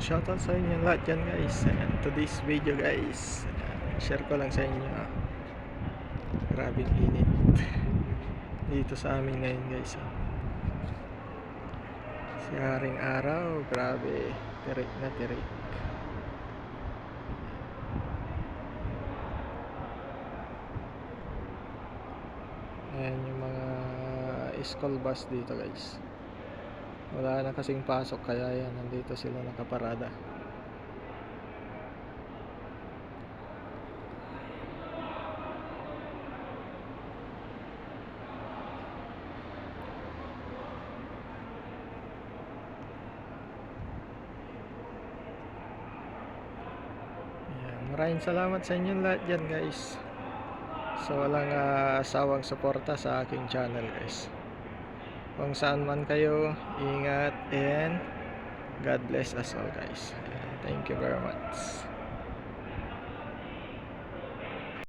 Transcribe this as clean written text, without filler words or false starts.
Shoutout sa inyo lahat yan guys. Ayan, today's video guys, ayan, share ko lang sa inyo. Grabing init dito sa amin ngayon guys. Si haring araw, grabe, tirik na tirik. Ayan yung mga school bus dito guys. Wala na kasing pasok kaya yan, nandito sila nakaparada. Ayan, maraming salamat sa inyong lahat dyan guys, sa walang sawang suporta sa aking channel guys. Kung saan man kayo, ingat and God bless us all guys. Thank you very much.